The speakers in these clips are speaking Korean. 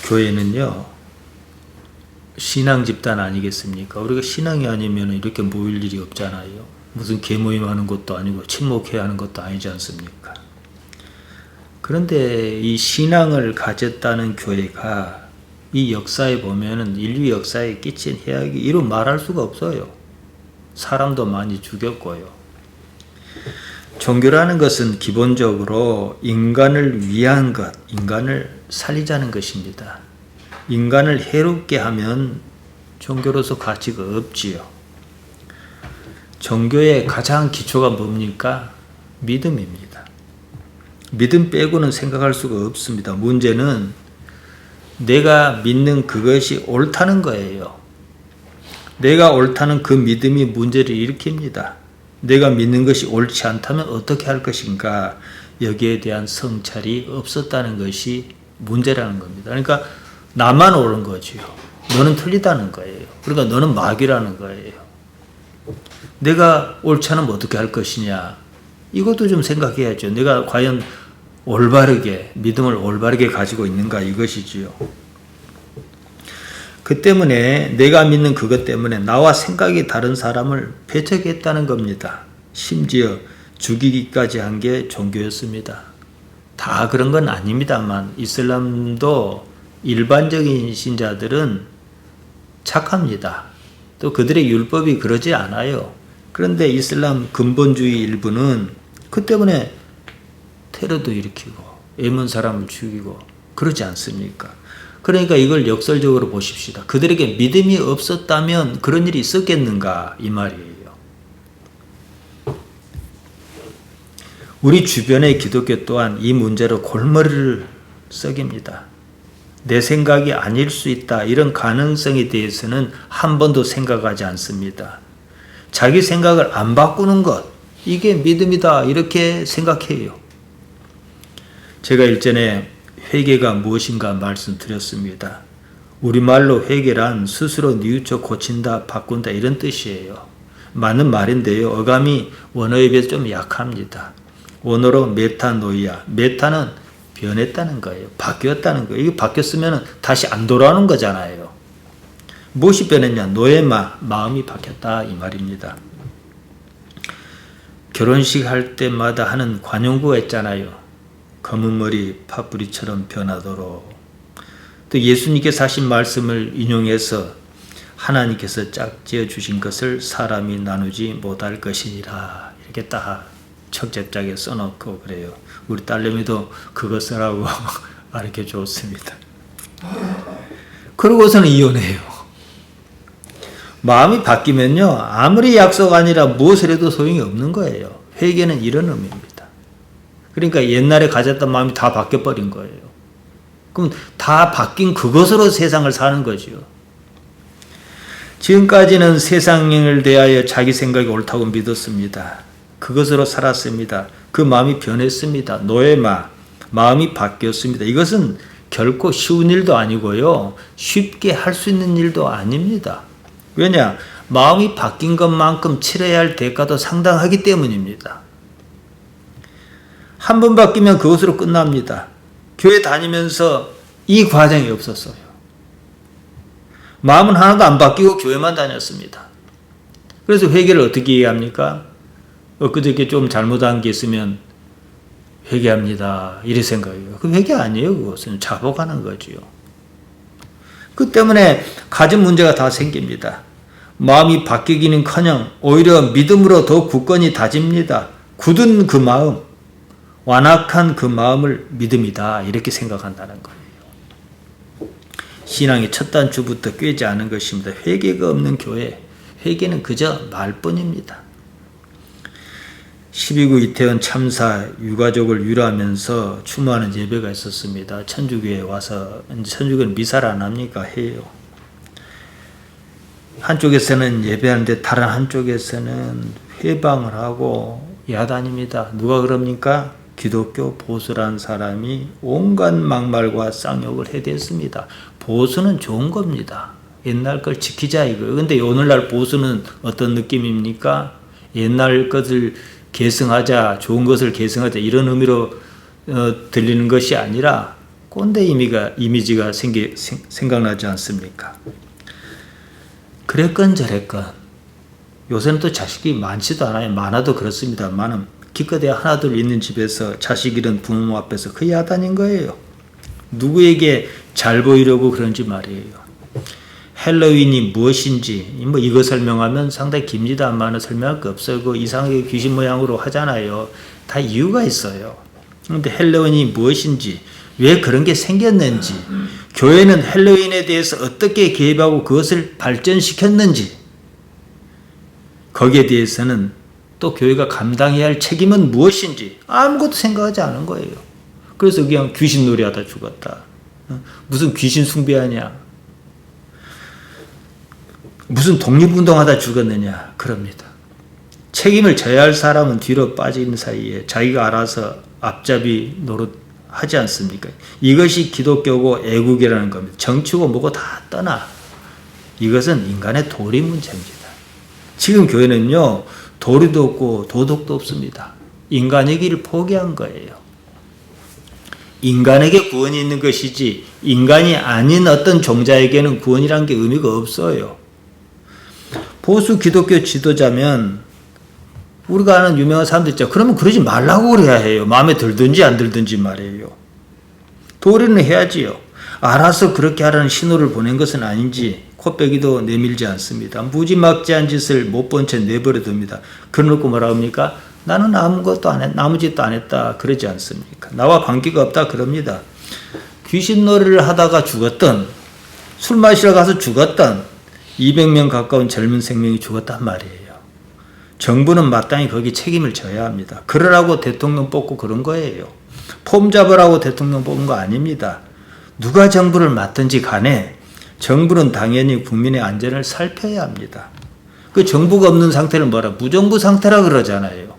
교회는요, 신앙 집단 아니겠습니까? 우리가 신앙이 아니면 이렇게 모일 일이 없잖아요. 무슨 계모임 하는 것도 아니고 친목회의 하는 것도 아니지 않습니까? 그런데 이 신앙을 가졌다는 교회가 이 역사에 보면은 인류 역사에 끼친 해악이 이루 말할 수가 없어요. 사람도 많이 죽였고요. 종교라는 것은 기본적으로 인간을 위한 것, 인간을 살리자는 것입니다. 인간을 해롭게 하면 종교로서 가치가 없지요. 종교의 가장 기초가 뭡니까? 믿음입니다. 믿음 빼고는 생각할 수가 없습니다. 문제는 내가 믿는 그것이 옳다는 거예요. 내가 옳다는 그 믿음이 문제를 일으킵니다. 내가 믿는 것이 옳지 않다면 어떻게 할 것인가? 여기에 대한 성찰이 없었다는 것이 문제라는 겁니다. 그러니까 나만 옳은 거지요. 너는 틀리다는 거예요. 그러니까 너는 마귀라는 거예요. 내가 옳지 않으면 어떻게 할 것이냐? 이것도 좀 생각해야죠. 내가 과연 올바르게, 믿음을 올바르게 가지고 있는가 이것이지요. 그 때문에 내가 믿는 그것 때문에 나와 생각이 다른 사람을 배척했다는 겁니다. 심지어 죽이기까지 한 게 종교였습니다. 다 그런 건 아닙니다만 이슬람도 일반적인 신자들은 착합니다. 또 그들의 율법이 그러지 않아요. 그런데 이슬람 근본주의 일부는 그 때문에 테러도 일으키고 애문 사람을 죽이고 그러지 않습니까? 그러니까 이걸 역설적으로 보십시다. 그들에게 믿음이 없었다면 그런 일이 있었겠는가 이 말이에요. 우리 주변의 기독교 또한 이 문제로 골머리를 썩입니다. 내 생각이 아닐 수 있다. 이런 가능성에 대해서는 한 번도 생각하지 않습니다. 자기 생각을 안 바꾸는 것, 이게 믿음이다. 이렇게 생각해요. 제가 일전에 회개가 무엇인가 말씀드렸습니다. 우리말로 회개란 스스로 뉘우쳐 고친다, 바꾼다 이런 뜻이에요. 맞는 말인데요. 어감이 원어에 비해서 좀 약합니다. 원어로 메타노이아, 메타는 변했다는 거예요. 바뀌었다는 거예요. 이게 바뀌었으면 다시 안 돌아오는 거잖아요. 무엇이 변했냐? 노예마, 마음이 바뀌었다 이 말입니다. 결혼식 할 때마다 하는 관용구가 있잖아요. 검은 머리 팥뿌리처럼 변하도록. 또 예수님께서 하신 말씀을 인용해서 하나님께서 짝지어 주신 것을 사람이 나누지 못할 것이니라. 이렇게 딱 척제짝에 써놓고 그래요. 우리 딸내미도 그거 쓰라고 가르쳐 줬습니다. 그러고서는 이혼해요. 마음이 바뀌면요. 아무리 약속 아니라 무엇을 해도 소용이 없는 거예요. 회개는 이런 의미입니다. 그러니까 옛날에 가졌던 마음이 다 바뀌어버린 거예요. 그럼 다 바뀐 그것으로 세상을 사는 거지요. 지금까지는 세상을 대하여 자기 생각이 옳다고 믿었습니다. 그것으로 살았습니다. 그 마음이 변했습니다. 노예마, 마음이 바뀌었습니다. 이것은 결코 쉬운 일도 아니고요. 쉽게 할 수 있는 일도 아닙니다. 왜냐? 마음이 바뀐 것만큼 치러야 할 대가도 상당하기 때문입니다. 한 번 바뀌면 그것으로 끝납니다. 교회 다니면서 이 과정이 없었어요. 마음은 하나도 안 바뀌고 교회만 다녔습니다. 그래서 회개를 어떻게 이해합니까? 엊그저께 좀 잘못한 게 있으면 회개합니다. 이래 생각해요. 그 회개 아니에요. 그것은 자복하는 거지요. 그 때문에 가진 문제가 다 생깁니다. 마음이 바뀌기는커녕 오히려 믿음으로 더 굳건히 다집니다. 굳은 그 마음, 완악한 그 마음을 믿음이다. 이렇게 생각한다는 거예요. 신앙의 첫 단추부터 꿰지 않은 것입니다. 회개가 없는 교회, 회개는 그저 말뿐입니다. 12구 이태원 참사 유가족을 위로하면서 추모하는 예배가 있었습니다. 천주교에 와서, 천주교는 미사를 안 합니까? 해요. 한쪽에서는 예배하는데 다른 한쪽에서는 회방을 하고 야단입니다. 누가 그럽니까? 기독교 보수라는 사람이 온갖 막말과 쌍욕을 해댔습니다. 보수는 좋은 겁니다. 옛날 걸 지키자 이거예요. 근데 오늘날 보수는 어떤 느낌입니까? 옛날 것을 개성하자, 좋은 것을 개성하자 이런 의미로 들리는 것이 아니라 꼰대 이미지가 생각나지 않습니까? 그랬건 저랬건 요새는 또 자식이 많지도 않아요. 많아도 그렇습니다만 기껏해야 하나둘 있는 집에서 자식 잃은 부모 앞에서 거의 야단인 거예요. 누구에게 잘 보이려고 그런지 말이에요. 헬로윈이 무엇인지 이거 설명하면 상당히 깁니다만 설명할 거 없어요. 그 이상하게 귀신 모양으로 하잖아요. 다 이유가 있어요. 그런데 헬로윈이 무엇인지, 왜 그런 게 생겼는지, 교회는 헬로윈에 대해서 어떻게 개입하고 그것을 발전시켰는지, 거기에 대해서는 또 교회가 감당해야 할 책임은 무엇인지 아무것도 생각하지 않은 거예요. 그래서 그냥 귀신 놀이하다 죽었다. 무슨 귀신 숭배하냐. 무슨 독립운동하다 죽었느냐. 그럽니다. 책임을 져야 할 사람은 뒤로 빠지는 사이에 자기가 알아서 앞잡이 노릇하지 않습니까? 이것이 기독교고 애국이라는 겁니다. 정치고 뭐고 다 떠나. 이것은 인간의 도리 문제입니다. 지금 교회는요, 도리도 없고 도덕도 없습니다. 인간의 길을 포기한 거예요. 인간에게 구원이 있는 것이지 인간이 아닌 어떤 종자에게는 구원이란 게 의미가 없어요. 보수 기독교 지도자면 우리가 아는 유명한 사람들 있죠. 그러면 그러지 말라고 그래야 해요. 마음에 들든지 안 들든지 말이에요. 도리는 해야지요. 알아서 그렇게 하라는 신호를 보낸 것은 아닌지 코빼기도 내밀지 않습니다. 무지막지한 짓을 못 본 채 내버려 둡니다. 그러놓고 뭐라 합니까? 나는 아무것도 안 했다. 아무 짓도 안 했다. 그러지 않습니까? 나와 관계가 없다. 그럽니다. 귀신놀이를 하다가 죽었던, 술 마시러 가서 죽었던 200명 가까운 젊은 생명이 죽었단 말이에요. 정부는 마땅히 거기 책임을 져야 합니다. 그러라고 대통령 뽑고 그런 거예요. 폼 잡으라고 대통령 뽑은 거 아닙니다. 누가 정부를 맡든지 간에 정부는 당연히 국민의 안전을 살펴야 합니다. 그 정부가 없는 상태를 무정부 상태라 그러잖아요.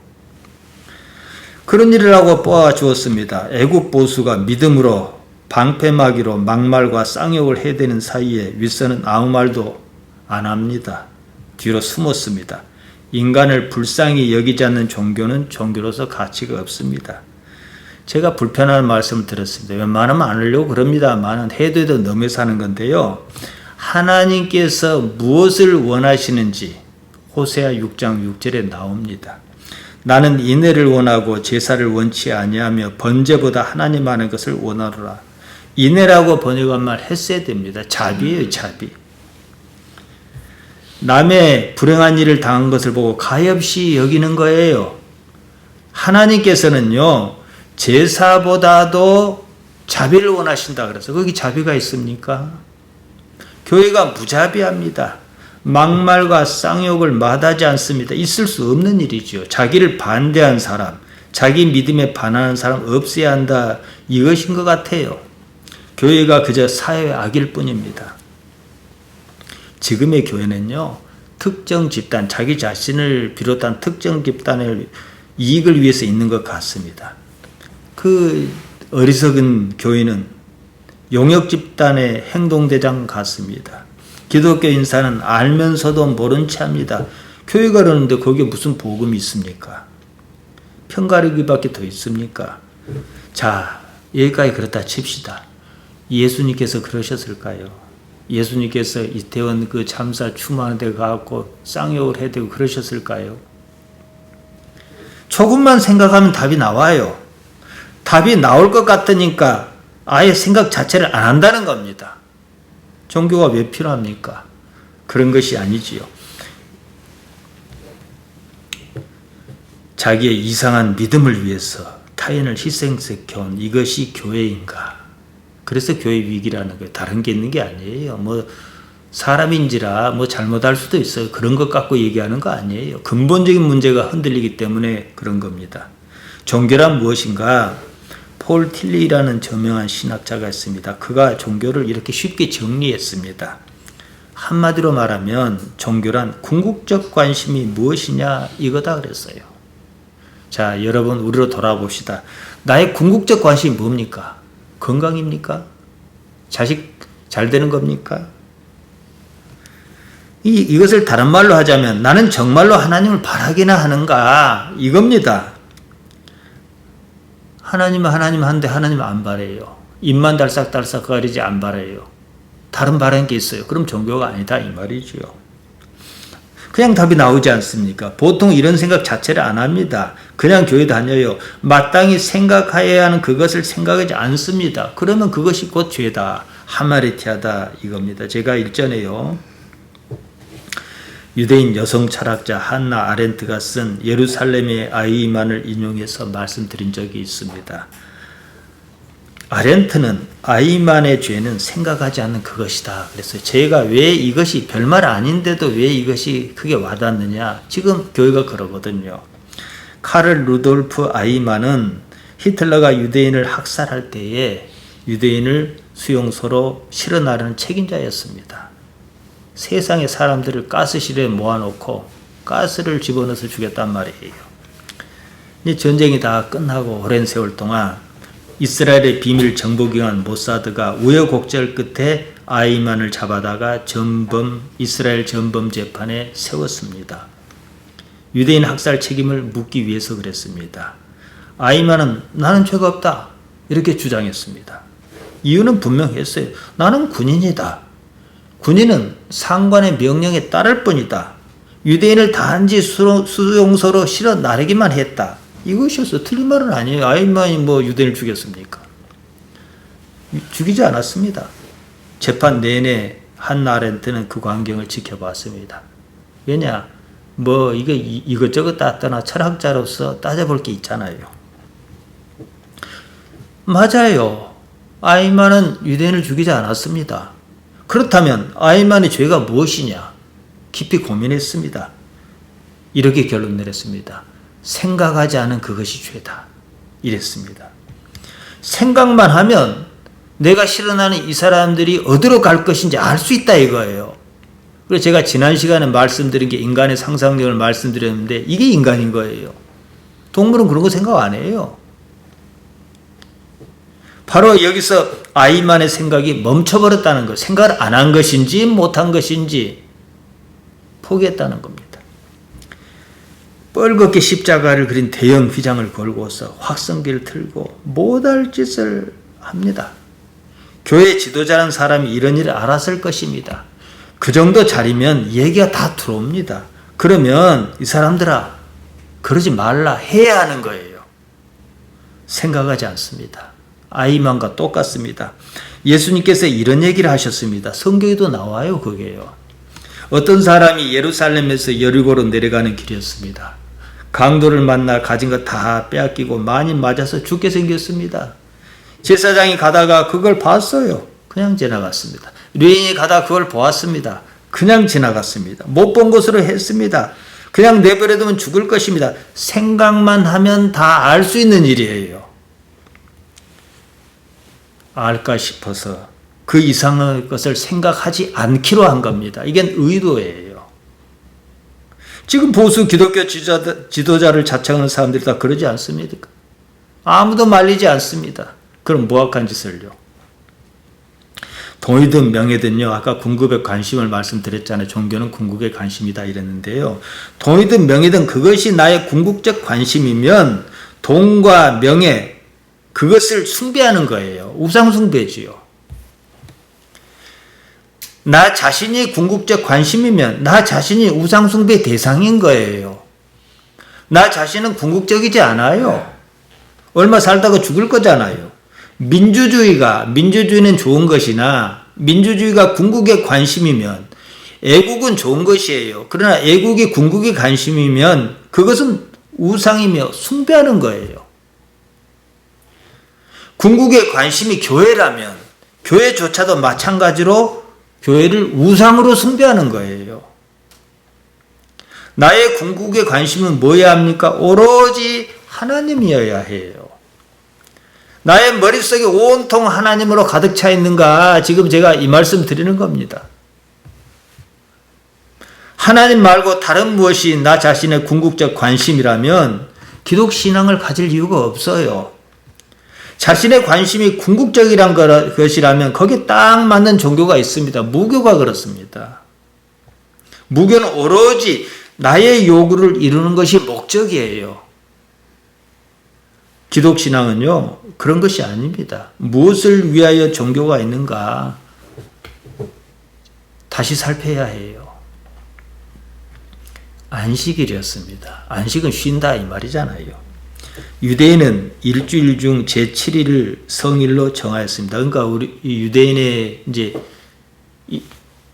그런 일을 하고 뽑아주었습니다. 애국 보수가 믿음으로 방패막이로 막말과 쌍욕을 해대는 사이에 윗선은 아무 말도 안 합니다. 뒤로 숨었습니다. 인간을 불쌍히 여기지 않는 종교는 종교로서 가치가 없습니다. 제가 불편한 말씀을 들었습니다. 웬만하면 안 하려고 그럽니다만 해도 넘어서 하는 건데요. 하나님께서 무엇을 원하시는지 호세아 6장 6절에 나옵니다. 나는 인애를 원하고 제사를 원치 아니하며 번제보다 하나님 아는 것을 원하노라. 인애라고 번역한 말 했어야 됩니다. 자비예요, 자비. 남의 불행한 일을 당한 것을 보고 가엾이 여기는 거예요. 하나님께서는요, 제사보다도 자비를 원하신다 그래서 거기 자비가 있습니까? 교회가 무자비합니다. 막말과 쌍욕을 마다하지 않습니다. 있을 수 없는 일이죠. 자기를 반대한 사람, 자기 믿음에 반하는 사람 없애야 한다. 이것인 것 같아요. 교회가 그저 사회의 악일 뿐입니다. 지금의 교회는요, 특정 집단, 자기 자신을 비롯한 특정 집단의 이익을 위해서 있는 것 같습니다. 그 어리석은 교인은 용역 집단의 행동대장 같습니다. 기독교 인사는 알면서도 모른 채 합니다. 교회가 그러는데 거기에 무슨 복음이 있습니까? 편가르기밖에 더 있습니까? 자, 여기까지 그렇다 칩시다. 예수님께서 그러셨을까요? 예수님께서 이태원 그 참사 추모하는 데 가고 쌍욕을 해대고 그러셨을까요? 조금만 생각하면 답이 나와요. 답이 나올 것 같으니까 아예 생각 자체를 안 한다는 겁니다. 종교가 왜 필요합니까? 그런 것이 아니지요. 자기의 이상한 믿음을 위해서 타인을 희생시켜온 이것이 교회인가? 그래서 교회 위기라는 거예요. 다른 게 있는 게 아니에요. 사람인지라 잘못할 수도 있어요. 그런 것 갖고 얘기하는 거 아니에요. 근본적인 문제가 흔들리기 때문에 그런 겁니다. 종교란 무엇인가? 폴 틸리라는 저명한 신학자가 있습니다. 그가 종교를 이렇게 쉽게 정리했습니다. 한마디로 말하면 종교란 궁극적 관심이 무엇이냐 이거다 그랬어요. 자, 여러분 우리로 돌아봅시다. 나의 궁극적 관심이 뭡니까? 건강입니까? 자식 잘 되는 겁니까? 이것을 다른 말로 하자면 나는 정말로 하나님을 바라기나 하는가 이겁니다. 하나님은 하나님 한데 하나님은 안 바래요. 입만 달싹달싹 거리지 안 바라요. 다른 바라는 게 있어요. 그럼 종교가 아니다 이 말이죠. 그냥 답이 나오지 않습니까? 보통 이런 생각 자체를 안 합니다. 그냥 교회 다녀요. 마땅히 생각해야 하는 그것을 생각하지 않습니다. 그러면 그것이 곧 죄다. 하마레티하다 이겁니다. 제가 일전에요. 유대인 여성 철학자 한나 아렌트가 쓴 예루살렘의 아이만을 인용해서 말씀드린 적이 있습니다. 아렌트는 아이만의 죄는 생각하지 않는 그것이다 그랬어요. 제가 왜 이것이 별말 아닌데도 왜 이것이 크게 와닿느냐. 지금 교회가 그러거든요. 카를 루돌프 아이만은 히틀러가 유대인을 학살할 때에 유대인을 수용소로 실어나르는 책임자였습니다. 세상의 사람들을 가스실에 모아놓고 가스를 집어넣어서 죽였단 말이에요. 이제 전쟁이 다 끝나고 오랜 세월 동안 이스라엘의 비밀 정보기관 모사드가 우여곡절 끝에 아이만을 잡아다가 이스라엘 전범 재판에 세웠습니다. 유대인 학살 책임을 묻기 위해서 그랬습니다. 아이만은 나는 죄가 없다 이렇게 주장했습니다. 이유는 분명했어요. 나는 군인이다. 군인은 상관의 명령에 따를 뿐이다. 유대인을 단지 수용소로 실어 나르기만 했다. 이것이었어. 틀린 말은 아니에요. 아이만이 유대인을 죽였습니까? 죽이지 않았습니다. 재판 내내 한나 아렌트는 그 광경을 지켜봤습니다. 왜냐? 이게 이것저것 따떠나 철학자로서 따져볼 게 있잖아요. 맞아요. 아이만은 유대인을 죽이지 않았습니다. 그렇다면 아이만의 죄가 무엇이냐? 깊이 고민했습니다. 이렇게 결론 내렸습니다. 생각하지 않은 그것이 죄다. 이랬습니다. 생각만 하면 내가 실현하는 이 사람들이 어디로 갈 것인지 알 수 있다 이거예요. 그래서 제가 지난 시간에 말씀드린 게 인간의 상상력을 말씀드렸는데 이게 인간인 거예요. 동물은 그런 거 생각 안 해요. 바로 여기서 아이만의 생각이 멈춰버렸다는 것. 생각을 안 한 것인지 못한 것인지 포기했다는 겁니다. 뻘겋게 십자가를 그린 대형 휘장을 걸고서 확성기를 틀고 못할 짓을 합니다. 교회 지도자는 사람이 이런 일을 알았을 것입니다. 그 정도 자리면 얘기가 다 들어옵니다. 그러면 이 사람들아 그러지 말라 해야 하는 거예요. 생각하지 않습니다. 아이만과 똑같습니다. 예수님께서 이런 얘기를 하셨습니다. 성경에도 나와요. 그게요. 어떤 사람이 예루살렘에서 여리고로 내려가는 길이었습니다. 강도를 만나 가진 것 다 빼앗기고 많이 맞아서 죽게 생겼습니다. 제사장이 가다가 그걸 봤어요. 그냥 지나갔습니다. 레인이 가다가 그걸 보았습니다. 그냥 지나갔습니다. 못 본 것으로 했습니다. 그냥 내버려두면 죽을 것입니다. 생각만 하면 다 알 수 있는 일이에요. 알까 싶어서 그 이상의 것을 생각하지 않기로 한 겁니다. 이게 의도예요. 지금 보수 기독교 지도자를 자청하는 사람들이 다 그러지 않습니까? 아무도 말리지 않습니다. 그럼 무악한 짓을요. 돈이든 명예든요. 아까 궁극의 관심을 말씀드렸잖아요. 종교는 궁극의 관심이다 이랬는데요. 돈이든 명예든 그것이 나의 궁극적 관심이면 돈과 명예 그것을 숭배하는 거예요. 우상숭배지요. 나 자신이 궁극적 관심이면 나 자신이 우상숭배 대상인 거예요. 나 자신은 궁극적이지 않아요. 얼마 살다가 죽을 거잖아요. 민주주의는 좋은 것이나 민주주의가 궁극의 관심이면 애국은 좋은 것이에요. 그러나 애국이 궁극의 관심이면 그것은 우상이며 숭배하는 거예요. 궁극의 관심이 교회라면 교회조차도 마찬가지로 교회를 우상으로 숭배하는 거예요. 나의 궁극의 관심은 뭐여야 합니까? 오로지 하나님이어야 해요. 나의 머릿속에 온통 하나님으로 가득 차 있는가? 지금 제가 이 말씀 드리는 겁니다. 하나님 말고 다른 무엇이 나 자신의 궁극적 관심이라면 기독신앙을 가질 이유가 없어요. 자신의 관심이 궁극적이란 것이라면 거기에 딱 맞는 종교가 있습니다. 무교가 그렇습니다. 무교는 오로지 나의 요구를 이루는 것이 목적이에요. 기독신앙은요, 그런 것이 아닙니다. 무엇을 위하여 종교가 있는가? 다시 살펴야 해요. 안식일이었습니다. 안식은 쉰다 이 말이잖아요. 유대인은 일주일 중 제7일을 성일로 정하였습니다. 그러니까 우리 유대인의 이제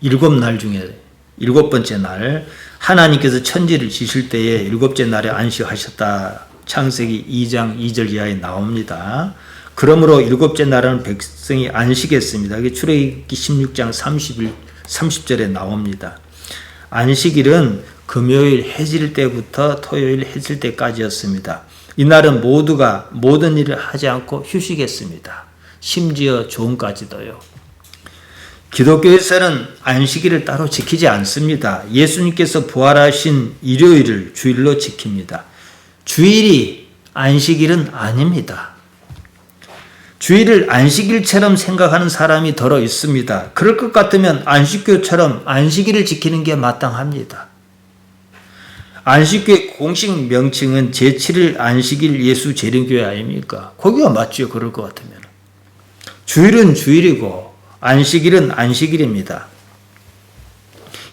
7날 중에 7번째 날, 하나님께서 천지를 지실 때에 7째 날에 안식하셨다. 창세기 2장 2절 이하에 나옵니다. 그러므로 7째 날은 백성이 안식했습니다. 이게 출애굽기 16장 30절에 나옵니다. 안식일은 금요일 해질 때부터 토요일 해질 때까지였습니다. 이날은 모두가 모든 일을 하지 않고 휴식했습니다. 심지어 조음까지도요. 기독교에서는 안식일을 따로 지키지 않습니다. 예수님께서 부활하신 일요일을 주일로 지킵니다. 주일이 안식일은 아닙니다. 주일을 안식일처럼 생각하는 사람이 더러 있습니다. 그럴 것 같으면 안식교처럼 안식일을 지키는 게 마땅합니다. 안식교의 공식 명칭은 제7일 안식일 예수 재림교회 아닙니까? 거기가 맞죠. 그럴 것 같으면. 주일은 주일이고 안식일은 안식일입니다.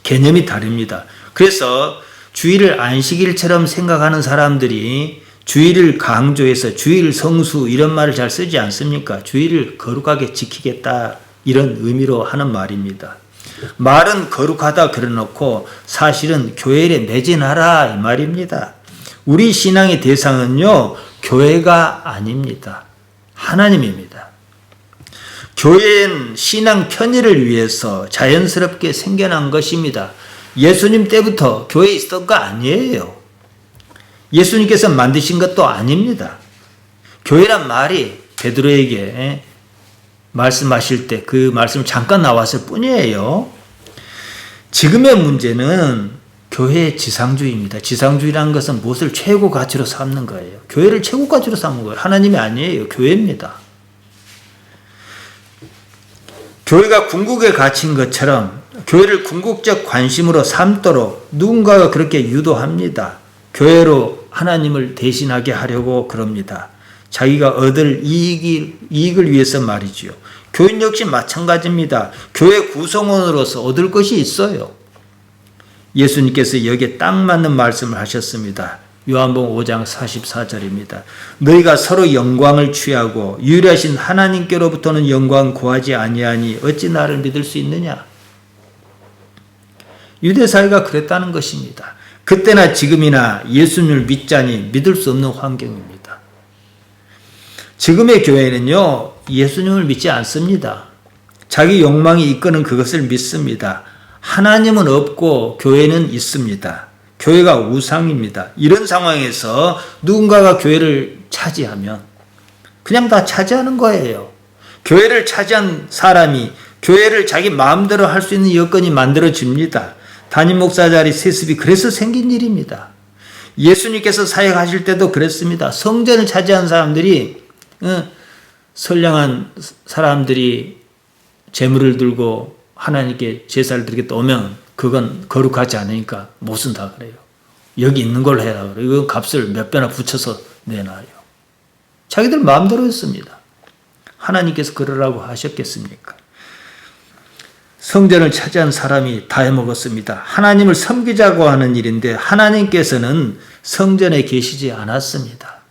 개념이 다릅니다. 그래서 주일을 안식일처럼 생각하는 사람들이 주일을 강조해서 주일 성수 이런 말을 잘 쓰지 않습니까? 주일을 거룩하게 지키겠다 이런 의미로 하는 말입니다. 말은 거룩하다 그래놓고 사실은 교회에 매진하라 이 말입니다. 우리 신앙의 대상은요, 교회가 아닙니다. 하나님입니다. 교회는 신앙 편의를 위해서 자연스럽게 생겨난 것입니다. 예수님 때부터 교회에 있었던 거 아니에요. 예수님께서 만드신 것도 아닙니다. 교회란 말이 베드로에게 말씀하실 때 그 말씀 잠깐 나왔을 뿐이에요. 지금의 문제는 교회의 지상주의입니다. 지상주의라는 것은 무엇을 최고 가치로 삼는 거예요. 교회를 최고 가치로 삼는 거예요. 하나님이 아니에요. 교회입니다. 교회가 궁극에 갇힌 것처럼 교회를 궁극적 관심으로 삼도록 누군가가 그렇게 유도합니다. 교회로 하나님을 대신하게 하려고 그럽니다. 자기가 얻을 이익을 위해서 말이지요. 교인 역시 마찬가지입니다. 교회 구성원으로서 얻을 것이 있어요. 예수님께서 여기에 딱 맞는 말씀을 하셨습니다. 요한복음 5장 44절입니다. 너희가 서로 영광을 취하고 유일하신 하나님께로부터는 영광 구하지 아니하니 어찌 나를 믿을 수 있느냐? 유대사회가 그랬다는 것입니다. 그때나 지금이나 예수님을 믿자니 믿을 수 없는 환경입니다. 지금의 교회는요, 예수님을 믿지 않습니다. 자기 욕망이 이끄는 그것을 믿습니다. 하나님은 없고 교회는 있습니다. 교회가 우상입니다. 이런 상황에서 누군가가 교회를 차지하면 그냥 다 차지하는 거예요. 교회를 차지한 사람이 교회를 자기 마음대로 할 수 있는 여건이 만들어집니다. 담임 목사 자리 세습이 그래서 생긴 일입니다. 예수님께서 사역하실 때도 그랬습니다. 성전을 차지한 사람들이 선량한 사람들이 재물을 들고 하나님께 제사를 드리겠다 오면 그건 거룩하지 않으니까 못 쓴다 그래요. 여기 있는 걸로 해라 그래요. 이건 값을 몇 배나 붙여서 내놔요. 자기들 마음대로 했습니다. 하나님께서 그러라고 하셨겠습니까? 성전을 차지한 사람이 다 해먹었습니다. 하나님을 섬기자고 하는 일인데 하나님께서는 성전에 계시지 않았습니다.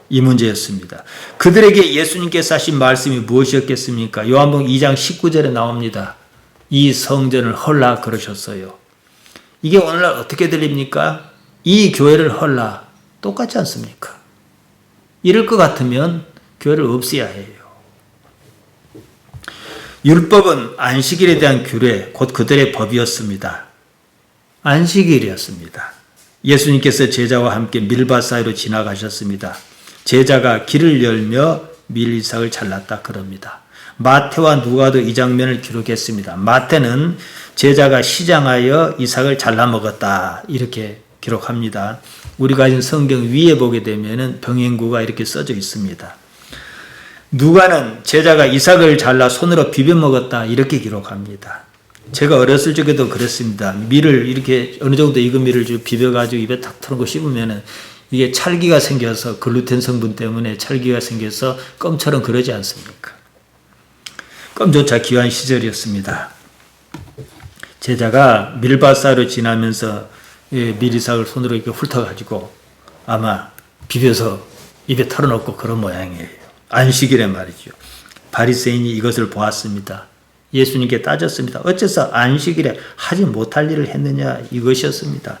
이 문제였습니다. 그들에게 예수님께서 하신 말씀이 무엇이었겠습니까? 요한복음 2장 19절에 나옵니다. 이 성전을 헐라 그러셨어요. 이게 오늘날 어떻게 들립니까? 이 교회를 헐라. 똑같지 않습니까? 이럴 것 같으면 교회를 없애야 해요. 율법은 안식일에 대한 규례, 곧 그들의 법이었습니다. 안식일이었습니다. 예수님께서 제자와 함께 밀밭 사이로 지나가셨습니다. 제자가 길을 열며 밀이삭을 잘랐다 그럽니다. 마태와 누가도 이 장면을 기록했습니다. 마태는 제자가 시장하여 이삭을 잘라 먹었다 이렇게 기록합니다. 우리가 가진 성경 위에 보게 되면 병행구가 이렇게 써져 있습니다. 누가는 제자가 이삭을 잘라 손으로 비벼 먹었다 이렇게 기록합니다. 제가 어렸을 적에도 그랬습니다. 밀을 이렇게 어느 정도 익은 밀을 비벼가지고 입에 탁 트는 거 씹으면 이게 찰기가 생겨서 글루텐 성분 때문에 찰기가 생겨서 껌처럼 그러지 않습니까? 껌조차 귀한 시절이었습니다. 제자가 밀밭사로 지나면서 밀이삭을 손으로 이렇게 훑어가지고 아마 비벼서 입에 털어놓고 그런 모양이에요. 안식일에 말이죠. 바리새인이 이것을 보았습니다. 예수님께 따졌습니다. 어째서 안식일에 하지 못할 일을 했느냐 이것이었습니다.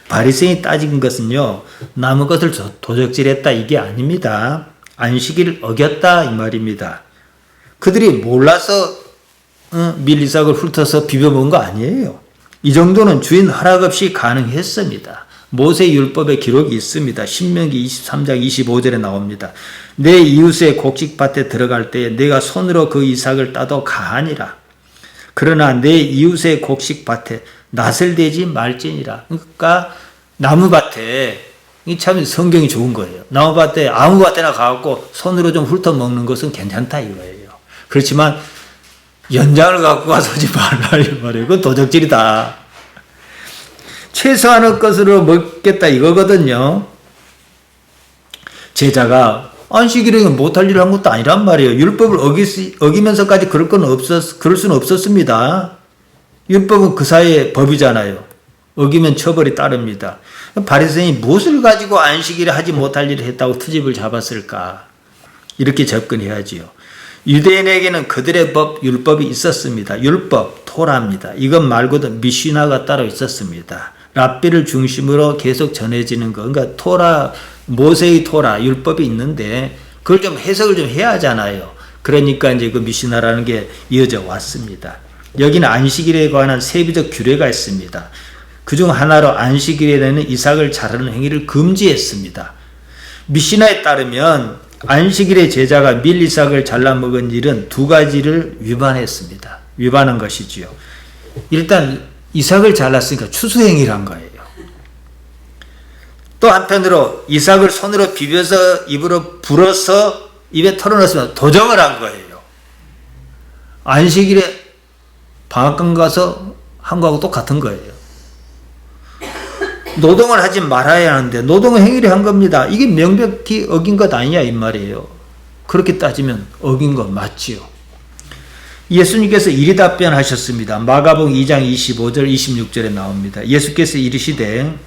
바리새인이 따진 것은요. 남의 것을 도적질했다 이게 아닙니다. 안식일을 어겼다 이 말입니다. 그들이 몰라서 밀이삭을 훑어서 비벼본 거 아니에요. 이 정도는 주인 허락 없이 가능했습니다. 모세 율법에 기록이 있습니다. 신명기 23장 25절에 나옵니다. 내 이웃의 곡식밭에 들어갈 때 내가 손으로 그 이삭을 따도 가하니라. 그러나 내 이웃의 곡식밭에 낯을 대지 말지니라. 그러니까 나무밭에 이 참 성경이 좋은 거예요. 나무밭에 아무 밭에나 가갖고 손으로 좀 훑어 먹는 것은 괜찮다 이거예요. 그렇지만 연장을 갖고 가서 하지 말라 이 말이에요. 그건 도적질이다. 최소한의 것으로 먹겠다 이거거든요. 제자가 안식일에 못할 일을 한 것도 아니란 말이에요. 율법을 어기면서까지 그럴 수는 없었습니다. 율법은 그 사이의 법이잖아요. 어기면 처벌이 따릅니다. 바리새인이 무엇을 가지고 안식일에 하지 못할 일을 했다고 트집을 잡았을까? 이렇게 접근해야지요. 유대인에게는 그들의 법, 율법이 있었습니다. 율법, 토라입니다. 이것 말고도 미시나가 따로 있었습니다. 랍비를 중심으로 계속 전해지는 거. 그러니까 토라, 모세의 토라, 율법이 있는데 그걸 좀 해석을 좀 해야 하잖아요. 그러니까 이제 그 미시나라는 게 이어져 왔습니다. 여기는 안식일에 관한 세부적 규례가 있습니다. 그중 하나로 안식일에는 이삭을 자르는 행위를 금지했습니다. 미시나에 따르면 안식일에 제자가 밀이삭을 잘라 먹은 일은 두 가지를 위반했습니다. 위반한 것이지요. 일단 이삭을 잘랐으니까 추수행위란 거예요. 또 한편으로 이삭을 손으로 비벼서 입으로 불어서 입에 털어넣으면 도정을 한 거예요. 안식일에 방앗간 가서 한 거하고 똑같은 거예요. 노동을 하지 말아야 하는데 노동은 행위를 한 겁니다. 이게 명백히 어긴 것 아니냐 이 말이에요. 그렇게 따지면 어긴 거 맞지요. 예수님께서 이리 답변하셨습니다. 마가복음 2장 25절 26절에 나옵니다. 예수께서 이르시되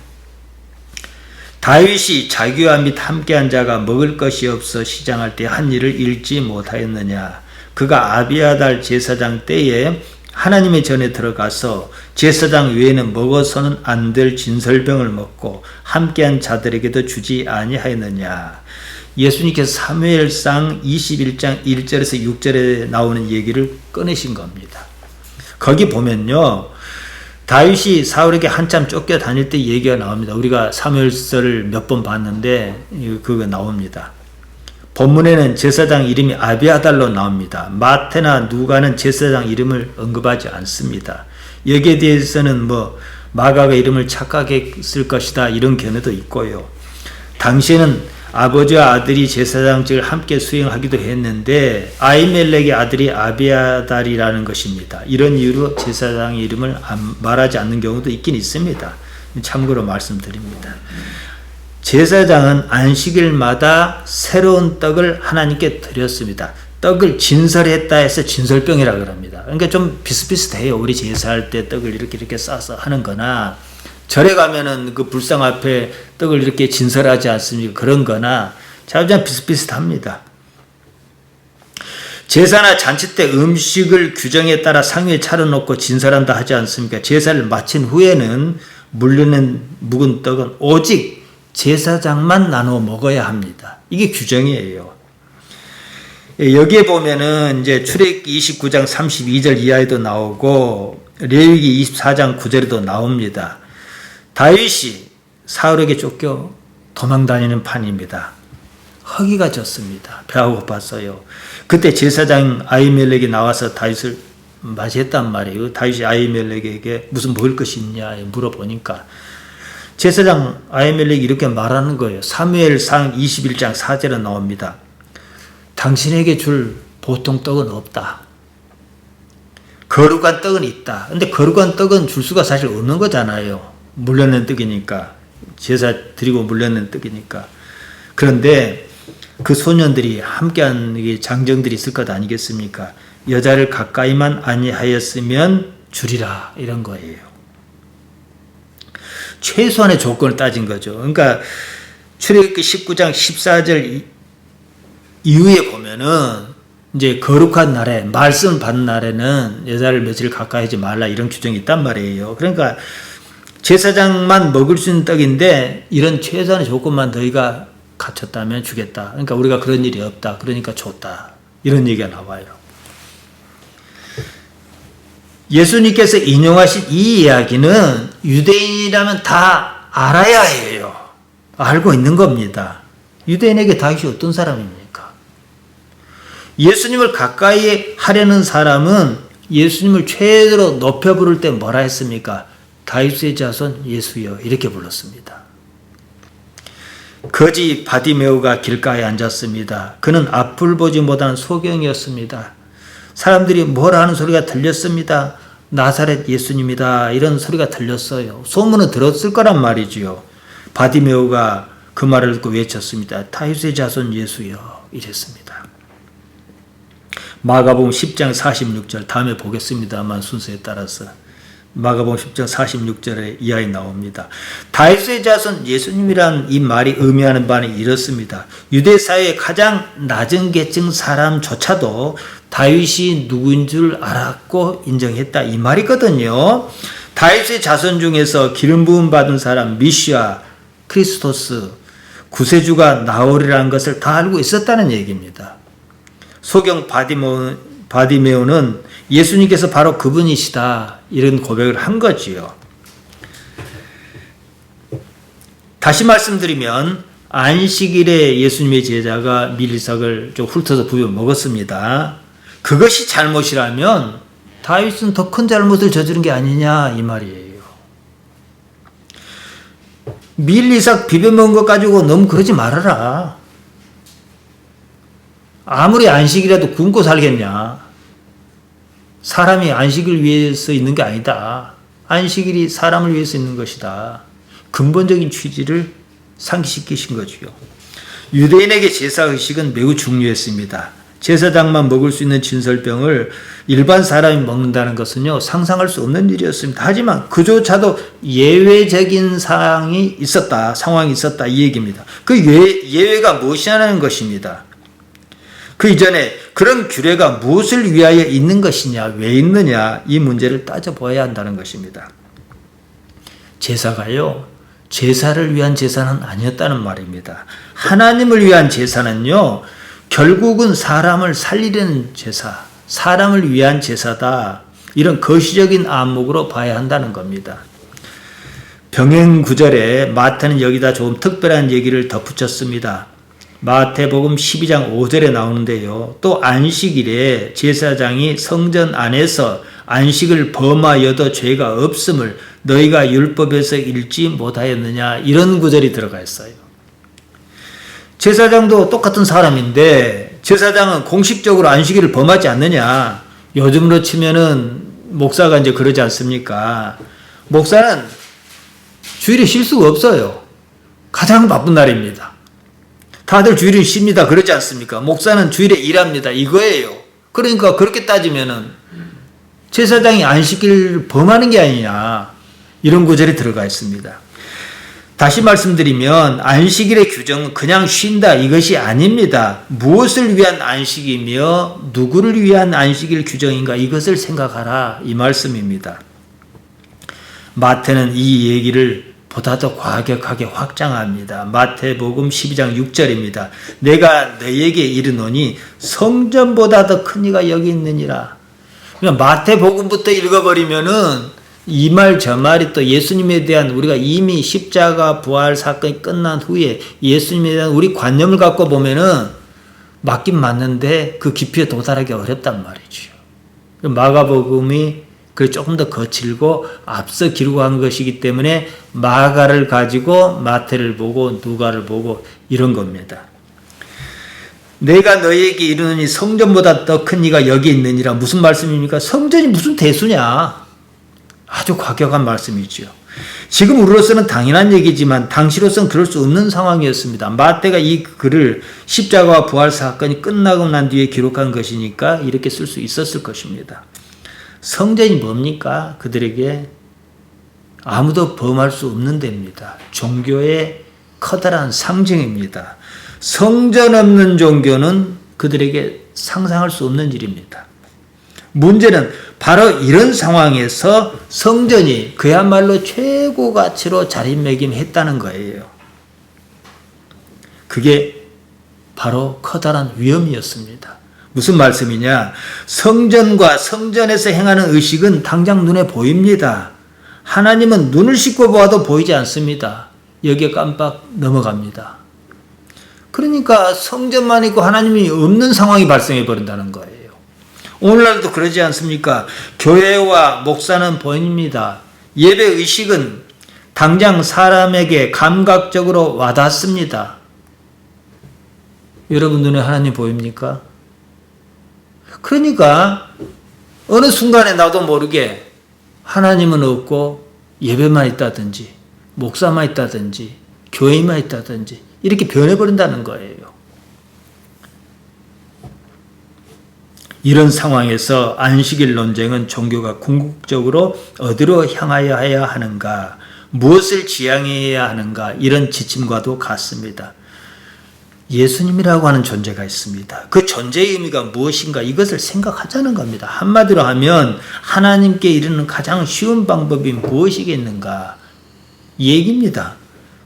다윗이 자기와 및 함께한 자가 먹을 것이 없어 시장할 때 한 일을 잃지 못하였느냐. 그가 아비아달 제사장 때에 하나님의 전에 들어가서 제사장 외에는 먹어서는 안 될 진설병을 먹고 함께한 자들에게도 주지 아니하였느냐. 예수님께서 사무엘상 21장 1절에서 6절에 나오는 얘기를 꺼내신 겁니다. 거기 보면요. 다윗이 사울에게 한참 쫓겨 다닐 때 얘기가 나옵니다. 우리가 사무엘서를 몇 번 봤는데 그거 나옵니다. 본문에는 제사장 이름이 아비아달로 나옵니다. 마태나 누가는 제사장 이름을 언급하지 않습니다. 여기에 대해서는 마가가 이름을 착각했을 것이다 이런 견해도 있고요. 당시에는 아버지와 아들이 제사장직을 함께 수행하기도 했는데 아히멜렉의 아들이 아비아달이라는 것입니다. 이런 이유로 제사장 이름을 말하지 않는 경우도 있긴 있습니다. 참고로 말씀드립니다. 제사장은 안식일마다 새로운 떡을 하나님께 드렸습니다. 떡을 진설했다 해서 진설병이라 그럽니다. 그러니까 좀 비슷비슷해요. 우리 제사할 때 떡을 이렇게 싸서 하는 거나 절에 가면은 그 불상 앞에 떡을 이렇게 진설하지 않습니까? 그런 거나 참 비슷비슷합니다. 제사나 잔치 때 음식을 규정에 따라 상위에 차려놓고 진설한다 하지 않습니까? 제사를 마친 후에는 물르는 묵은 떡은 오직 제사장만 나눠 먹어야 합니다. 이게 규정이에요. 여기에 보면은 이제 출애굽기 29장 32절 이하에도 나오고 레위기 24장 9절에도 나옵니다. 다윗이 사울에게 쫓겨 도망다니는 판입니다. 허기가 졌습니다. 배가 고팠어요. 그때 제사장 아히멜렉이 나와서 다윗을 맞이했단 말이에요. 다윗이 아히멜렉에게 무슨 먹을 것이 있냐 물어보니까 제사장 아히멜렉이 이렇게 말하는 거예요. 사무엘상 21장 4절에 나옵니다. 당신에게 줄 보통 떡은 없다. 거룩한 떡은 있다. 근데 거룩한 떡은 줄 수가 사실 없는 거잖아요. 물려낸 떡이니까. 제사 드리고 물려낸 떡이니까. 그런데 그 소년들이 함께한 장정들이 있을 것 아니겠습니까? 여자를 가까이만 아니하였으면 주리라, 이런 거예요. 최소한의 조건을 따진 거죠. 그러니까 출애굽기 19장 14절 이후에 보면은 이제 거룩한 날에, 말씀을 받는 날에는 여자를 며칠 가까이 하지 말라, 이런 규정이 있단 말이에요. 그러니까 제사장만 먹을 수 있는 떡인데 이런 최소한의 조건만 너희가 갖췄다면 주겠다. 그러니까 우리가 그런 일이 없다, 그러니까 줬다, 이런 얘기가 나와요. 예수님께서 인용하신 이 이야기는 유대인이라면 다 알아야 해요. 알고 있는 겁니다. 유대인에게 다윗이 어떤 사람입니까? 예수님을 가까이 하려는 사람은 예수님을 최대로 높여 부를 때 뭐라 했습니까? 다윗의 자손 예수여, 이렇게 불렀습니다. 거지 바디메오가 길가에 앉았습니다. 그는 앞을 보지 못하는 소경이었습니다. 사람들이 뭐라 하는 소리가 들렸습니다. 나사렛 예수님이다, 이런 소리가 들렸어요. 소문은 들었을 거란 말이지요. 바디메오가 그 말을 듣고 외쳤습니다. 다윗의 자손 예수여, 이랬습니다. 마가복음 10장 46절, 다음에 보겠습니다만 순서에 따라서 마가복음 10장 46절에 이하에 나옵니다. 다윗의 자손 예수님이란 이 말이 의미하는 바는 이렇습니다. 유대 사회의 가장 낮은 계층 사람조차도 다윗이 누구인 줄 알았고 인정했다, 이 말이거든요. 다윗의 자손 중에서 기름 부음 받은 사람, 미시아, 크리스토스, 구세주가 나오리라는 것을 다 알고 있었다는 얘기입니다. 소경 바디메오는 예수님께서 바로 그분이시다, 이런 고백을 한 거지요. 다시 말씀드리면 안식일에 예수님의 제자가 밀리삭을 좀 훑어서 부벼 먹었습니다. 그것이 잘못이라면 다윗은 더 큰 잘못을 저지른 게 아니냐, 이 말이에요. 밀리삭 비벼 먹은 것 가지고 너무 그러지 말아라. 아무리 안식이라도 굶고 살겠냐. 사람이 안식을 위해서 있는 게 아니다. 안식일이 사람을 위해서 있는 것이다. 근본적인 취지를 상기시키신 거지요. 유대인에게 제사의식은 매우 중요했습니다. 제사장만 먹을 수 있는 진설병을 일반 사람이 먹는다는 것은요, 상상할 수 없는 일이었습니다. 하지만 그조차도 예외적인 상황이 있었다, 이 얘기입니다. 그 예외가 무엇이냐는 것입니다. 그 이전에 그런 규례가 무엇을 위하여 있는 것이냐, 왜 있느냐, 이 문제를 따져보아야 한다는 것입니다. 제사가요, 제사를 위한 제사는 아니었다는 말입니다. 하나님을 위한 제사는요, 결국은 사람을 살리려는 제사, 사람을 위한 제사다, 이런 거시적인 안목으로 봐야 한다는 겁니다. 병행 구절에 마태는 여기다 조금 특별한 얘기를 덧붙였습니다. 마태복음 12장 5절에 나오는데요. 또 안식일에 제사장이 성전 안에서 안식을 범하여도 죄가 없음을 너희가 율법에서 읽지 못하였느냐, 이런 구절이 들어가 있어요. 제사장도 똑같은 사람인데 제사장은 공식적으로 안식일을 범하지 않느냐. 요즘으로 치면은 목사가 이제 그러지 않습니까? 목사는 주일에 쉴 수가 없어요. 가장 바쁜 날입니다. 다들 주일에 쉽니다, 그러지 않습니까? 목사는 주일에 일합니다, 이거예요. 그러니까 그렇게 따지면은 제사장이 안식일을 범하는 게 아니냐, 이런 구절이 들어가 있습니다. 다시 말씀드리면 안식일의 규정은 그냥 쉰다, 이것이 아닙니다. 무엇을 위한 안식이며 누구를 위한 안식일 규정인가, 이것을 생각하라, 이 말씀입니다. 마태는 이 얘기를 보다 더 과격하게 확장합니다. 마태복음 12장 6절입니다. 내가 너희에게 이르노니 성전보다 더 큰 이가 여기 있느니라. 그러니까 마태복음부터 읽어버리면은 이 말 저 말이 또 예수님에 대한, 우리가 이미 십자가 부활 사건이 끝난 후에 예수님에 대한 우리 관념을 갖고 보면은 맞긴 맞는데 그 깊이에 도달하기 어렵단 말이죠. 마가복음이 조금 더 거칠고 앞서 기록한 것이기 때문에 마가를 가지고 마태를 보고 누가를 보고 이런 겁니다. 내가 너희에게 이르노니 성전보다 더 큰 이가 여기 있느니라. 무슨 말씀입니까? 성전이 무슨 대수냐? 아주 과격한 말씀이죠. 지금 우리로서는 당연한 얘기지만 당시로서는 그럴 수 없는 상황이었습니다. 마태가 이 글을 십자가와 부활 사건이 끝나고 난 뒤에 기록한 것이니까 이렇게 쓸 수 있었을 것입니다. 성전이 뭡니까? 그들에게 아무도 범할 수 없는 데입니다. 종교의 커다란 상징입니다. 성전 없는 종교는 그들에게 상상할 수 없는 일입니다. 문제는 바로 이런 상황에서 성전이 그야말로 최고 가치로 자리매김했다는 거예요. 그게 바로 커다란 위험이었습니다. 무슨 말씀이냐? 성전과 성전에서 행하는 의식은 당장 눈에 보입니다. 하나님은 눈을 씻고 보아도 보이지 않습니다. 여기에 깜빡 넘어갑니다. 그러니까 성전만 있고 하나님이 없는 상황이 발생해 버린다는 거예요. 오늘날도 그러지 않습니까? 교회와 목사는 보입니다. 예배 의식은 당장 사람에게 감각적으로 와닿습니다. 여러분 눈에 하나님 보입니까? 그러니까 어느 순간에 나도 모르게 하나님은 없고 예배만 있다든지 목사만 있다든지 교회만 있다든지 이렇게 변해버린다는 거예요. 이런 상황에서 안식일 논쟁은 종교가 궁극적으로 어디로 향하여 해야 하는가, 무엇을 지향해야 하는가 이런 지침과도 같습니다. 예수님이라고 하는 존재가 있습니다. 그 존재의 의미가 무엇인가 이것을 생각하자는 겁니다. 한마디로 하면 하나님께 이르는 가장 쉬운 방법이 무엇이겠는가 이 얘기입니다.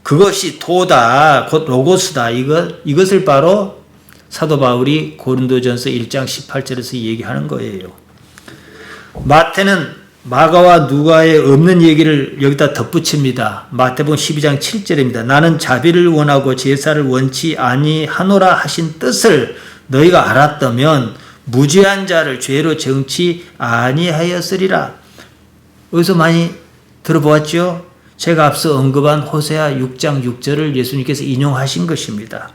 그것이 도다, 곧 로고스다. 이것을 바로 사도 바울이 고린도전서 1장 18절에서 얘기하는 거예요. 마태는 마가와 누가에 없는 얘기를 여기다 덧붙입니다. 마태복음 12장 7절입니다. 나는 자비를 원하고 제사를 원치 아니하노라 하신 뜻을 너희가 알았다면 무죄한 자를 죄로 정치 아니하였으리라. 어디서 많이 들어보았죠? 제가 앞서 언급한 호세아 6장 6절을 예수님께서 인용하신 것입니다.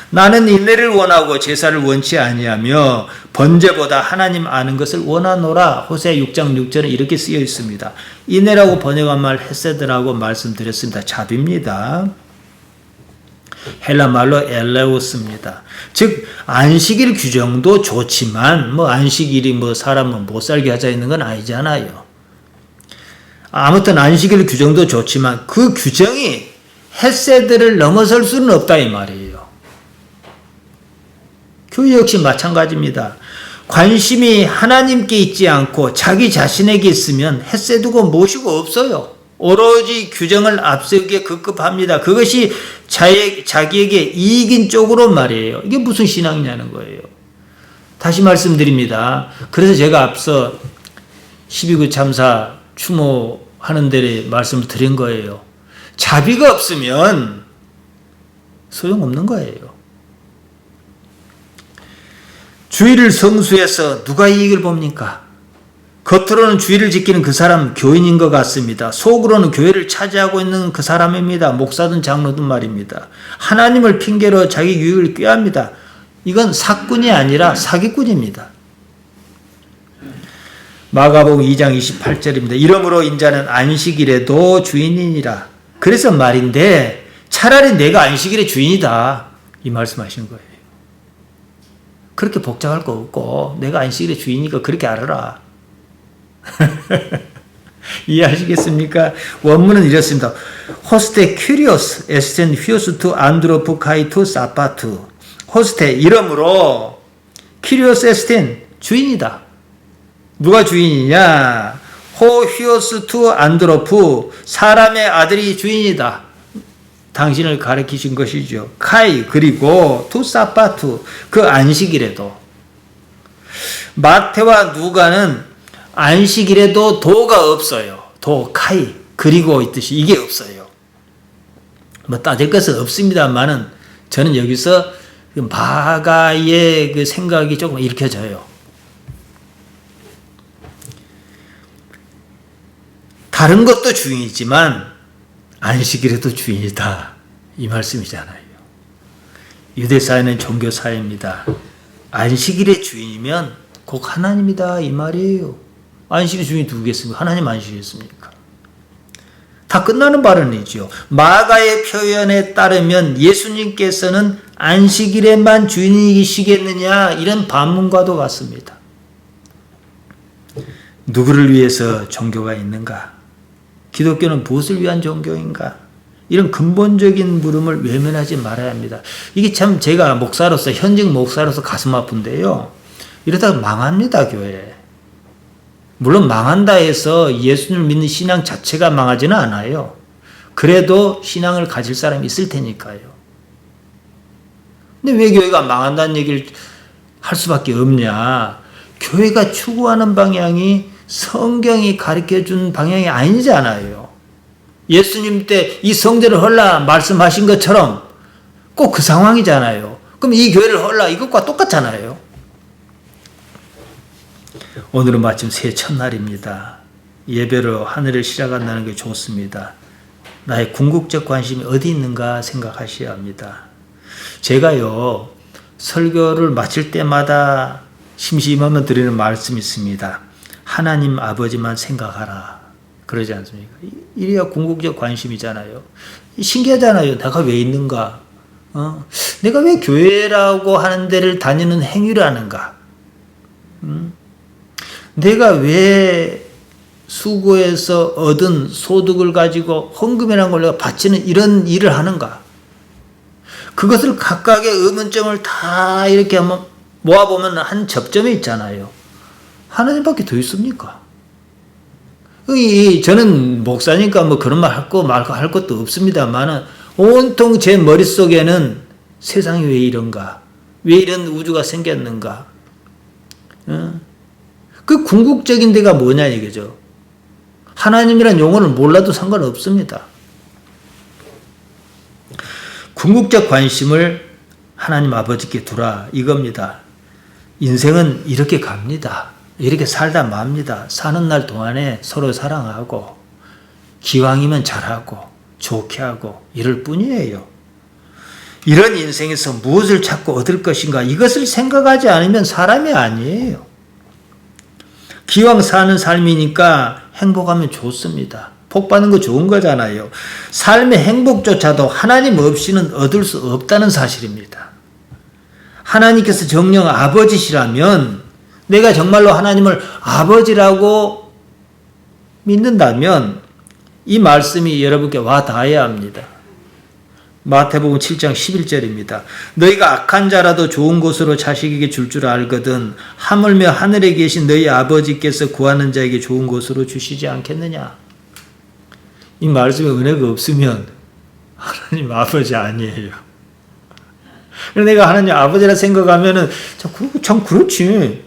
나는 인내를 원하고 제사를 원치 아니하며 번제보다 하나님 아는 것을 원하노라. 호세아 6장 6절은 이렇게 쓰여 있습니다. 인내라고 번역한 말 헤세드라고 말씀드렸습니다. 자비입니다. 헬라 말로 엘레오스입니다. 즉 안식일 규정도 좋지만 안식일이 사람은 못 살게 하자 있는 건 아니잖아요. 아무튼 안식일 규정도 좋지만 그 규정이 헤세드를 넘어설 수는 없다 이 말이에요. 교회 역시 마찬가지입니다. 관심이 하나님께 있지 않고 자기 자신에게 있으면 헤세드고 무엇이고 없어요. 오로지 규정을 앞세우기에 급급합니다. 그것이 자기에게 이익인 쪽으로 말이에요. 이게 무슨 신앙이냐는 거예요. 다시 말씀드립니다. 그래서 제가 앞서 12구 참사 추모하는 데에 말씀을 드린 거예요. 자비가 없으면 소용없는 거예요. 주의를 성수해서 누가 이익을 봅니까? 겉으로는 주의를 지키는 그 사람 교인인 것 같습니다. 속으로는 교회를 차지하고 있는 그 사람입니다. 목사든 장로든 말입니다. 하나님을 핑계로 자기 유익을 꾀합니다. 이건 사꾼이 아니라 사기꾼입니다. 마가복음 2장 28절입니다. 이러므로 인자는 안식일에도 주인이니라. 그래서 말인데 차라리 내가 안식일의 주인이다. 이 말씀하시는 거예요. 그렇게 복잡할 거 없고 내가 안식일의 주인이니까 그렇게 알아라. 이해하시겠습니까? 원문은 이렇습니다. 호스테 큐리오스 에스텐 휘오스 투 안드로프 카이투 사파투. 호스테 이름으로 큐리오스 에스텐 주인이다. 누가 주인이냐? 호 휘오스 투 안드로프 사람의 아들이 주인이다. 당신을 가르치신 것이죠. 카이 그리고 투 사파투 그 안식일에도. 마태와 누가는 안식일에도 도가 없어요. 도 카이 그리고 있듯이 이게 없어요. 따질 것은 없습니다만은 저는 여기서 마가의 그 생각이 조금 읽혀져요. 다른 것도 주인이지만 안식일에도 주인이다. 이 말씀이잖아요. 유대사회는 종교사회입니다. 안식일의 주인이면 곧 하나님이다. 이 말이에요. 안식일의 주인이 누구겠습니까? 하나님 안식이겠습니까? 다 끝나는 발언이죠. 마가의 표현에 따르면 예수님께서는 안식일에만 주인이시겠느냐 이런 반문과도 같습니다. 누구를 위해서 종교가 있는가? 기독교는 무엇을 위한 종교인가? 이런 근본적인 물음을 외면하지 말아야 합니다. 이게 참 제가 목사로서 현직 목사로서 가슴 아픈데요. 이러다가 망합니다, 교회. 물론 망한다 해서 예수님을 믿는 신앙 자체가 망하지는 않아요. 그래도 신앙을 가질 사람이 있을 테니까요. 근데 왜 교회가 망한다는 얘기를 할 수밖에 없냐? 교회가 추구하는 방향이 성경이 가르쳐준 방향이 아니잖아요. 예수님 때 이 성전을 헐라 말씀하신 것처럼 꼭 그 상황이잖아요. 그럼 이 교회를 헐라 이것과 똑같잖아요. 오늘은 마침 새해 첫날입니다. 예배로 하늘을 시작한다는 게 좋습니다. 나의 궁극적 관심이 어디 있는가 생각하셔야 합니다. 제가요, 설교를 마칠 때마다 심심하면 드리는 말씀이 있습니다. 하나님 아버지만 생각하라. 그러지 않습니까? 이래야 궁극적 관심이잖아요. 신기하잖아요. 내가 왜 있는가? 내가 왜 교회라고 하는 데를 다니는 행위를 하는가? 내가 왜 수고해서 얻은 소득을 가지고 헌금이라는 걸 내가 바치는 이런 일을 하는가? 그것을 각각의 의문점을 다 이렇게 한번 모아보면 한 접점에 있잖아요. 하나님밖에 더 있습니까? 저는 목사니까 뭐 그런 말 할 것도 없습니다만은 온통 제 머릿속에는 세상이 왜 이런가? 왜 이런 우주가 생겼는가? 그 궁극적인 데가 뭐냐 이거죠. 하나님이란 용어를 몰라도 상관없습니다. 궁극적 관심을 하나님 아버지께 두라 이겁니다. 인생은 이렇게 갑니다. 이렇게 살다 맙니다. 사는 날 동안에 서로 사랑하고 기왕이면 잘하고 좋게 하고 이럴 뿐이에요. 이런 인생에서 무엇을 찾고 얻을 것인가 이것을 생각하지 않으면 사람이 아니에요. 기왕 사는 삶이니까 행복하면 좋습니다. 복 받는 거 좋은 거잖아요. 삶의 행복조차도 하나님 없이는 얻을 수 없다는 사실입니다. 하나님께서 정녕 아버지시라면 내가 정말로 하나님을 아버지라고 믿는다면 이 말씀이 여러분께 와 닿아야 합니다. 마태복음 7장 11절입니다. 너희가 악한 자라도 좋은 곳으로 자식에게 줄 줄 알거든 하물며 하늘에 계신 너희 아버지께서 구하는 자에게 좋은 곳으로 주시지 않겠느냐. 이 말씀에 은혜가 없으면 하나님 아버지 아니에요. 내가 하나님 아버지라 생각하면은 참 그렇지.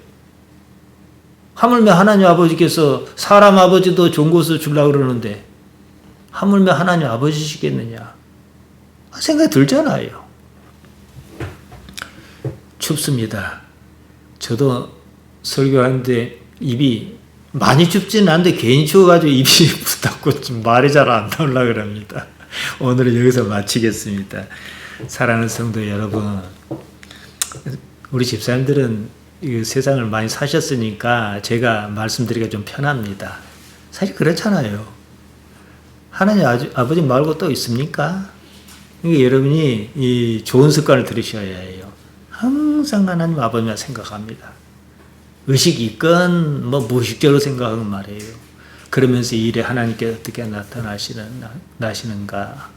하물며 하나님 아버지께서 사람 아버지도 좋은 곳을 주려고 그러는데 하물며 하나님 아버지시겠느냐. 생각이 들잖아요. 춥습니다. 저도 설교하는데 입이 많이 춥지는 않은데 괜히 추워가지고 입이 붙었고 좀 말이 잘 안 나오려고 그럽니다. 오늘은 여기서 마치겠습니다. 사랑하는 성도 여러분, 우리 집사님들은 이 세상을 많이 사셨으니까 제가 말씀드리기가 좀 편합니다. 사실 그렇잖아요. 하나님 아버지 말고 또 있습니까? 그러니까 여러분이 이 좋은 습관을 들으셔야 해요. 항상 하나님 아버지만 생각합니다. 의식이 있건 뭐 무의식적으로 생각하는 말이에요. 그러면서 이 일에 하나님께 어떻게 나시는가.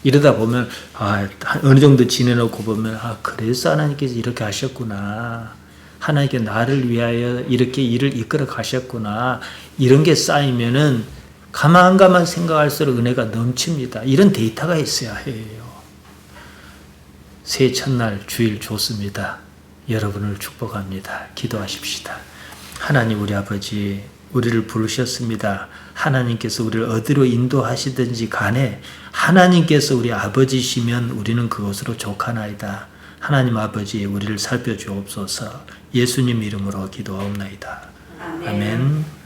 이러다 보면 어느 정도 지내놓고 보면 그래서 하나님께서 이렇게 하셨구나. 하나님께 나를 위하여 이렇게 일을 이끌어 가셨구나. 이런 게 쌓이면은 가만 생각할수록 은혜가 넘칩니다. 이런 데이터가 있어야 해요. 새해 첫날 주일 좋습니다. 여러분을 축복합니다. 기도하십시다. 하나님 우리 아버지 우리를 부르셨습니다. 하나님께서 우리를 어디로 인도하시든지 간에 하나님께서 우리 아버지시면 우리는 그것으로 족하나이다. 하나님 아버지 우리를 살펴주옵소서. 예수님 이름으로 기도하옵나이다. 아멘.